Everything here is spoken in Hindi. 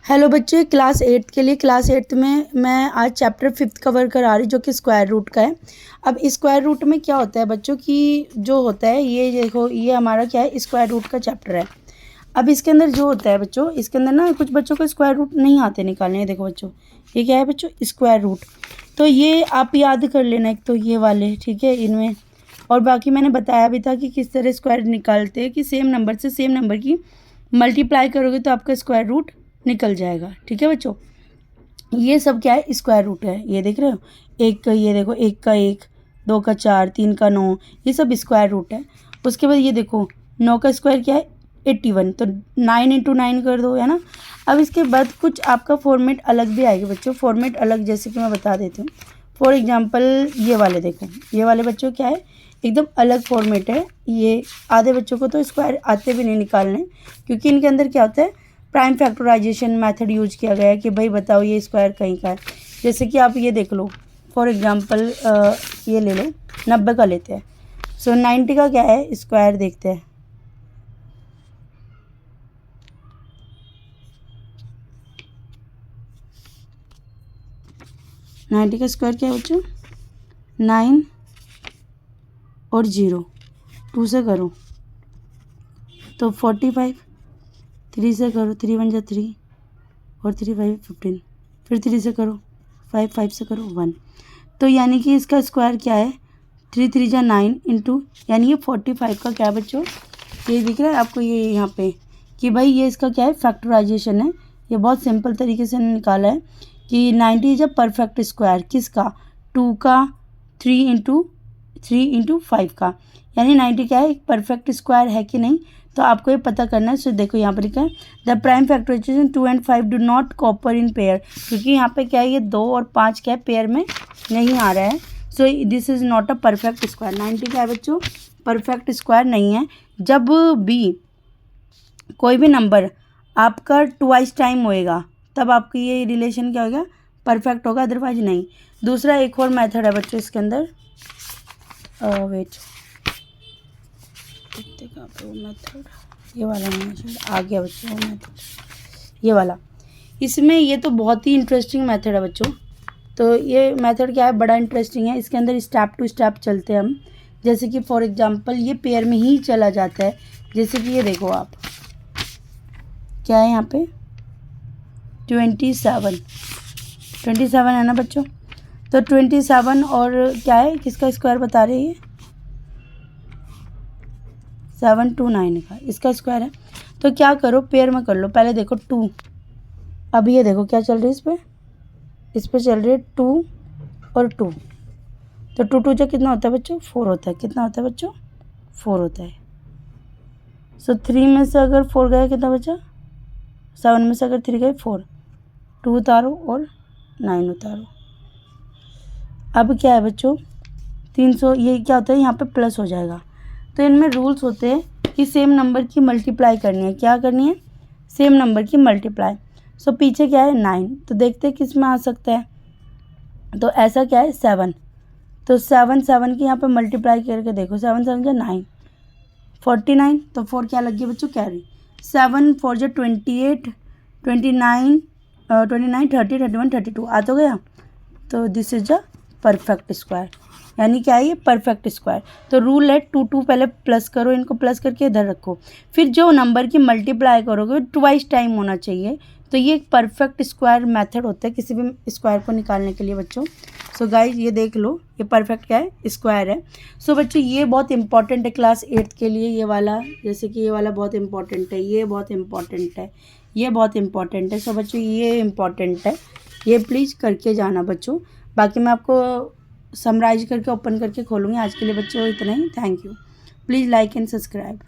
हेलो बच्चे, क्लास 8 के लिए क्लास 8 में मैं आज चैप्टर 5 कवर करा रही जो कि स्क्वायर रूट का है। अब स्क्वायर रूट में क्या होता है बच्चों की जो होता है ये देखो, ये हमारा क्या है, स्क्वायर रूट का चैप्टर है। अब इसके अंदर जो होता है बच्चों, इसके अंदर ना कुछ बच्चों को स्क्वायर रूट नहीं आते निकालने। देखो बच्चों, ये क्या है बच्चों, स्क्वायर रूट। तो ये आप याद कर लेना, एक तो ये वाले, ठीक है, इनमें। और बाकी मैंने बताया भी था कि किस तरह स्क्वायर निकालते हैं, कि सेम नंबर से सेम नंबर की मल्टीप्लाई करोगे तो आपका स्क्वायर रूट निकल जाएगा। ठीक है बच्चों, ये सब क्या है, स्क्वायर रूट है। ये देख रहे हो, एक का, ये देखो, एक का 1, 2 का 4, 3 का 9, ये सब स्क्वायर रूट है। उसके बाद ये देखो, 9 का स्क्वायर क्या है, 81, तो 9 इंटू 9 कर दो, है ना। अब इसके बाद कुछ आपका फॉर्मेट अलग भी आएगा बच्चों, फॉर्मेट अलग, जैसे कि मैं बता देती हूँ। फॉर एग्जाम्पल ये वाले देखो, ये वाले बच्चों क्या है, एकदम अलग फॉर्मेट है। ये आधे बच्चों को तो स्क्वायर आते भी नहीं निकालने, क्योंकि इनके अंदर क्या होता है, प्राइम फैक्टराइजेशन मेथड यूज किया गया है कि भाई बताओ ये स्क्वायर कहीं का है। जैसे कि आप ये देख लो, फॉर एग्जांपल ये ले लो, 90 का लेते हैं। सो 90 का क्या है स्क्वायर, देखते हैं। नाइन्टी का स्क्वायर क्या है बच्चों, 9 और 0, 2 से करो तो 45, 3 से करो, 3 1 जा 3 और 3 5 15, फिर 3 से करो 5, 5 से करो 1। तो यानी कि इसका स्क्वायर क्या है, 3 3 जा 9 इंटू, यानी ये 45 का क्या है बच्चों, ये दिख रहा है आपको, ये यहाँ पे कि भाई ये इसका क्या है, फैक्टराइजेशन है। ये बहुत सिंपल तरीके से निकाला है कि 90 इज अ परफेक्ट स्क्वायर, किसका, 2 का, 3 इंटू 5 का, यानी 90 क्या है, एक परफेक्ट स्क्वायर है कि नहीं, तो आपको ये पता करना है। सो देखो यहाँ पर लिखा है, the prime factorization 2 and 5 do not copper in pair, क्योंकि यहाँ पे क्या है, ये 2 और 5 क्या है, पेयर में नहीं आ रहा है। So this is not a perfect square. 90 क्या है बच्चों, परफेक्ट स्क्वायर नहीं है। जब भी कोई भी नंबर आपका ट्वाइस टाइम होएगा तब आपकी ये रिलेशन क्या होगा, परफेक्ट होगा, अदरवाइज नहीं। दूसरा एक और मेथड है बच्चों इसके अंदर, वेट, कहाँ पे वो मेथड, ये वाला नहीं आ गया बच्चों, वो मेथड, ये वाला। इसमें ये तो बहुत ही इंटरेस्टिंग मेथड है बच्चों। तो ये मेथड क्या है, बड़ा इंटरेस्टिंग है। इसके अंदर स्टेप टू स्टेप चलते हैं हम। जैसे कि फॉर एग्जांपल ये पेयर में ही चला जाता है। जैसे कि ये देखो आप, क्या है यहाँ पे, 27 है ना बच्चों। तो 27 और क्या है, किसका स्क्वायर बता रही है, 729 का इसका स्क्वायर है। तो क्या करो, पेयर में कर लो। पहले देखो 2, अब ये देखो क्या चल रही है, इस पर चल रही है 2 और 2, तो 2 2 जो कितना होता है बच्चों, 4 होता है। कितना होता है बच्चों, 4 होता है। सो 3 में से अगर 4 गया कितना बचा, 7 में से अगर 3 गए 4, 2 उतारो और 9 उतारो। अब क्या है बच्चों, 300, ये क्या होता है, यहाँ पे प्लस हो जाएगा। तो इनमें रूल्स होते हैं कि सेम नंबर की मल्टीप्लाई करनी है। क्या करनी है, सेम नंबर की मल्टीप्लाई। सो पीछे क्या है, 9, तो देखते हैं किस में आ सकता है। तो ऐसा क्या है, 7, तो 7 की यहाँ पे मल्टीप्लाई करके देखो, 7 7 जा 9, 49, तो 4 क्या लग गया बच्चों, कैरी। 7 4 जा 28, 29 29 30 31 32 आ तो गया। तो this is a perfect square, यानी क्या है, ये परफेक्ट स्क्वायर। तो रूल है 2 2 पहले प्लस करो, इनको प्लस करके इधर रखो, फिर जो नंबर की मल्टीप्लाई करोगे ट्वाइस टाइम होना चाहिए। तो ये एक परफेक्ट स्क्वायर मेथड होता है किसी भी स्क्वायर को निकालने के लिए बच्चों। सो गाइज ये देख लो, ये परफेक्ट क्या है, स्क्वायर है। सो बच्चों ये बहुत इंपॉर्टेंट है क्लास 8 के लिए, ये वाला, जैसे कि ये वाला बहुत इंपॉर्टेंट है, ये बहुत इंपॉर्टेंट है, ये बहुत इंपॉर्टेंट है। सो बच्चों ये इंपॉर्टेंट है, ये प्लीज़ करके जाना बच्चों। बाकी मैं आपको समराइज करके ओपन करके खोलूँगी। आज के लिए बच्चों इतना ही। Thank you. Please like and subscribe.